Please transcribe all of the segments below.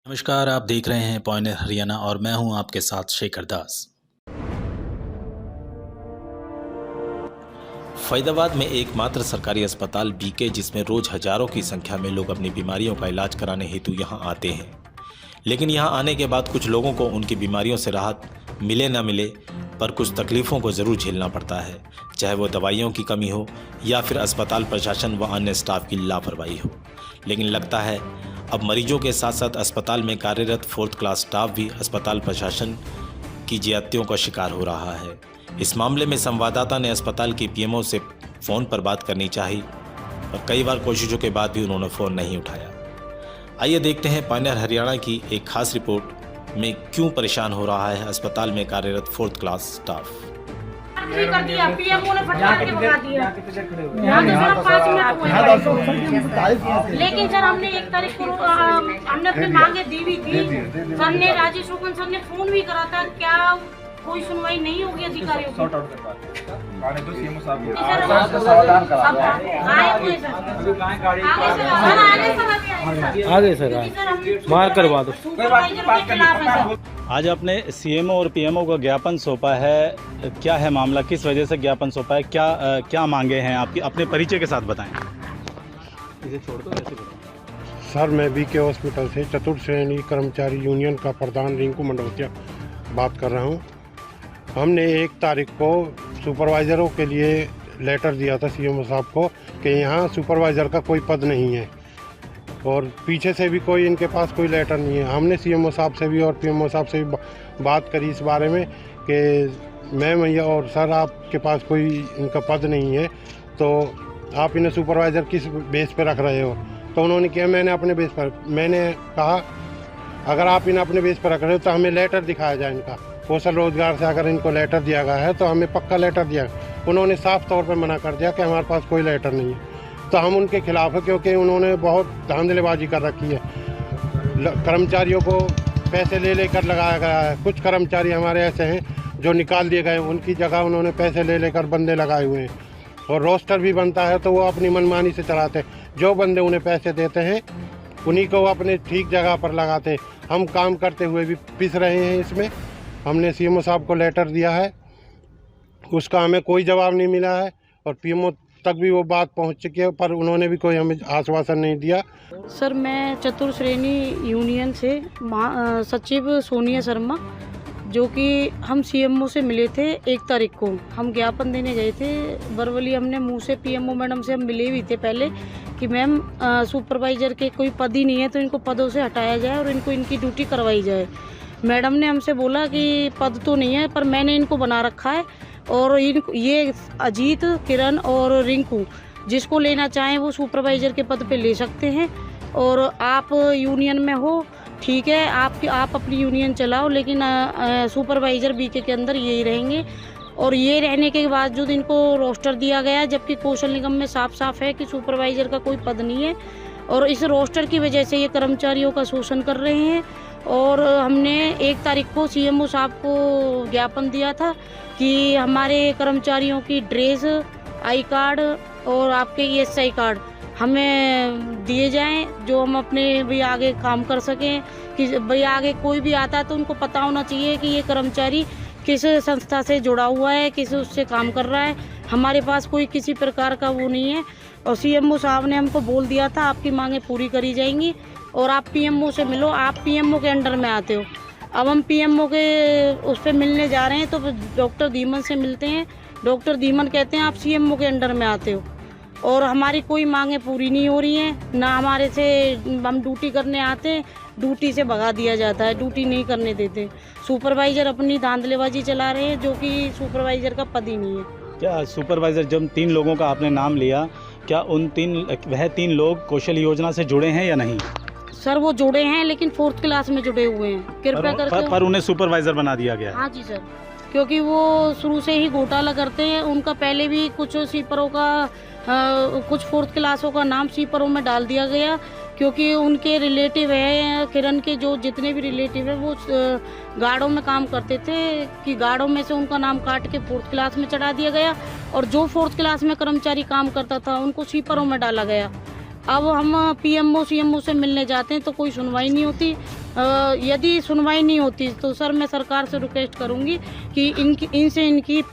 नमस्कार, आप देख रहे हैं पॉइंट हरियाणा और मैं हूं आपके साथ शेखर दास। फरीदाबाद में एकमात्र सरकारी अस्पताल बीके, जिसमें रोज हजारों की संख्या में लोग अपनी बीमारियों का इलाज कराने हेतु यहां आते हैं। लेकिन यहां आने के बाद कुछ लोगों को उनकी बीमारियों से राहत मिले न मिले, पर कुछ तकलीफ़ों को ज़रूर झेलना पड़ता है, चाहे वो दवाइयों की कमी हो या फिर अस्पताल प्रशासन व अन्य स्टाफ की लापरवाही हो। लेकिन लगता है अब मरीजों के साथ साथ अस्पताल में कार्यरत 4th क्लास स्टाफ भी अस्पताल प्रशासन की ज्यादतियों का शिकार हो रहा है। इस मामले में संवाददाता ने अस्पताल की पीएमओ से फ़ोन पर बात करनी चाही, और कई बार कोशिशों के बाद भी उन्होंने फ़ोन नहीं उठाया। आइए देखते हैं पायनियर हरियाणा की एक खास रिपोर्ट में क्यों परेशान हो रहा है अस्पताल में कार्यरत 4th क्लास स्टाफ। कर दिया, पीएमओ ने फटकार के भगा दिया। यहाँ तो सिर्फ 5 मिनट हुए। लेकिन सर हमने 1 तारीख को हमने अपनी मांगे दी भी थी। सर ने राजेश रोकन सर ने फोन भी करा था, क्या कोई सुनवाई नहीं होगी अधिकारियों की? आगे सर बाहर करवा दो। आज आपने सीएमओ और पीएमओ को ज्ञापन सौंपा है, क्या है मामला, किस वजह से ज्ञापन सौंपा है, क्या मांगे हैं आपकी? अपने परिचय के साथ बताएं। इसे छोड़ दो, ऐसे बताओ। सर मैं बीके हॉस्पिटल से चतुर्थ श्रेणी कर्मचारी यूनियन का प्रधान रिंकू मंडोतिया बात कर रहा हूं। हमने 1 तारीख को सुपरवाइज़रों के लिए लेटर दिया था सीएमओ साहब को कि यहाँ सुपरवाइज़र का कोई पद नहीं है, और पीछे से भी कोई इनके पास कोई लेटर नहीं है। हमने सीएमओ साहब से भी और पीएमओ साहब से भी बात करी इस बारे में कि मैम भैया और सर आपके पास कोई इनका पद नहीं है, तो आप इन्हें सुपरवाइज़र किस बेस पर रख रहे हो? तो उन्होंने किया मैंने अपने बेस पर, मैंने कहा अगर आप इन्हें अपने बेस पर रख रहे हो तो हमें लेटर दिखाया जाए इनका कौशल रोजगार से, अगर इनको लेटर दिया गया है तो हमें पक्का लेटर दिया। उन्होंने साफ तौर पर मना कर दिया कि हमारे पास कोई लेटर नहीं है। तो हम उनके खिलाफ है, क्योंकि उन्होंने बहुत धांधलेबाजी कर रखी है। कर्मचारियों को पैसे ले लेकर लगाया गया है। कुछ कर्मचारी हमारे ऐसे हैं जो निकाल दिए गए, उनकी जगह उन्होंने पैसे ले लेकर बंदे लगाए हुए हैं, और रोस्टर भी बनता है तो वो अपनी मनमानी से चलाते हैं। जो बंदे उन्हें पैसे देते हैं उन्हीं को वो अपने ठीक जगह पर लगाते हैं। हम काम करते हुए भी पिस रहे हैं इसमें। हमने सीएमओ साहब को लेटर दिया है, उसका हमें कोई जवाब नहीं मिला है, और पीएमओ तक भी वो बात पहुंच चुकी है, पर उन्होंने भी कोई हमें आश्वासन नहीं दिया। सर मैं चतुर्थ श्रेणी यूनियन से सचिव सोनिया शर्मा, जो कि हम सीएमओ से मिले थे 1 तारीख को। हम ज्ञापन देने गए थे बरवली। हमने मुंह से पीएमओ मैडम से हम मिले भी थे पहले कि मैम सुपरवाइज़र के कोई पद ही नहीं है, तो इनको पदों से हटाया जाए और इनको इनकी ड्यूटी करवाई जाए। मैडम ने हमसे बोला कि पद तो नहीं है, पर मैंने इनको बना रखा है, और ये अजीत, किरण और रिंकू जिसको लेना चाहें वो सुपरवाइज़र के पद पे ले सकते हैं। और आप यूनियन में हो, ठीक है, आप अपनी यूनियन चलाओ, लेकिन सुपरवाइज़र बीके के अंदर यही रहेंगे। और ये रहने के बावजूद इनको रोस्टर दिया गया, जबकि कौशल निगम में साफ साफ है कि सुपरवाइज़र का कोई पद नहीं है, और इस रोस्टर की वजह से ये कर्मचारियों का शोषण कर रहे हैं। और हमने 1 तारीख को सीएमओ साहब को ज्ञापन दिया था कि हमारे कर्मचारियों की ड्रेस, आई कार्ड और आपके ईएसआई कार्ड हमें दिए जाएं, जो हम अपने भी आगे काम कर सकें। कि भाई आगे कोई भी आता है तो उनको पता होना चाहिए कि ये कर्मचारी किस संस्था से जुड़ा हुआ है, किस उससे काम कर रहा है। हमारे पास कोई किसी प्रकार का वो नहीं है, और सीएमओ साहब ने हमको बोल दिया था आपकी मांगें पूरी करी जाएंगी, और आप पीएमओ से मिलो। आप पीएमओ के अंडर में आते हो। अब हम पीएमओ के उस पर मिलने जा रहे हैं तो डॉक्टर धीमन से मिलते हैं। डॉक्टर धीमन कहते हैं आप सीएमओ के अंडर में आते हो, और हमारी कोई मांगें पूरी नहीं हो रही हैं। ना हमारे से हम ड्यूटी करने आते हैं, ड्यूटी से भगा दिया जाता है, ड्यूटी नहीं करने देते। सुपरवाइज़र अपनी धांधलेबाजी चला रहे हैं, जो कि सुपरवाइज़र का पद ही नहीं है। क्या सुपरवाइज़र, जब 3 लोगों का आपने नाम लिया, क्या वह 3 लोग कौशल योजना से जुड़े हैं या नहीं? सर वो जुड़े हैं, लेकिन 4th क्लास में जुड़े हुए हैं। कृपया करके पर उन्हें सुपरवाइज़र बना दिया गया है। हाँ जी सर, क्योंकि वो शुरू से ही घोटाला करते हैं। उनका पहले भी कुछ सीपरों का कुछ 4th क्लासों का नाम सीपरों में डाल दिया गया, क्योंकि उनके रिलेटिव है, किरण के जो जितने भी रिलेटिव है वो गार्डों में काम करते थे, कि गार्डों में से उनका नाम काट के 4th क्लास में चढ़ा दिया गया, और जो 4th क्लास में कर्मचारी काम करता था उनको सीपरों में डाला गया। अब हम पीएमओ सीएमओ से मिलने जाते हैं तो कोई सुनवाई नहीं होती। यदि सुनवाई नहीं होती तो सर मैं सरकार से रिक्वेस्ट करूंगी कि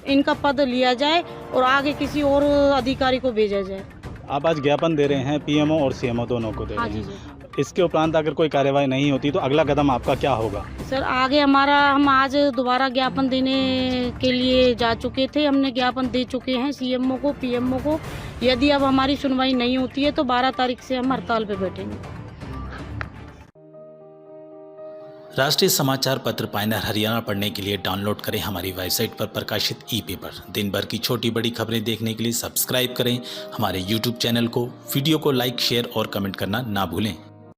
इनका पद लिया जाए और आगे किसी और अधिकारी को भेजा जाए। आप आज ज्ञापन दे रहे हैं, पीएमओ और सीएमओ दोनों को दे हाँ रहे जी हैं। जी इसके उपरांत अगर कोई कार्यवाही नहीं होती तो अगला कदम आपका क्या होगा? सर, आगे हम आज दोबारा ज्ञापन देने के लिए जा चुके थे। हमने ज्ञापन दे चुके हैं सीएमओ को, पीएमओ को। यदि अब हमारी सुनवाई नहीं होती है तो 12 तारीख से हम हड़ताल पे बैठेंगे। राष्ट्रीय समाचार पत्र पायनियर हरियाणा पढ़ने के लिए डाउनलोड करें हमारी वेबसाइट पर प्रकाशित ई-पेपर। दिन भर की छोटी बड़ी खबरें देखने के लिए सब्सक्राइब करें हमारे YouTube चैनल को। वीडियो को लाइक, शेयर और कमेंट करना ना भूलें।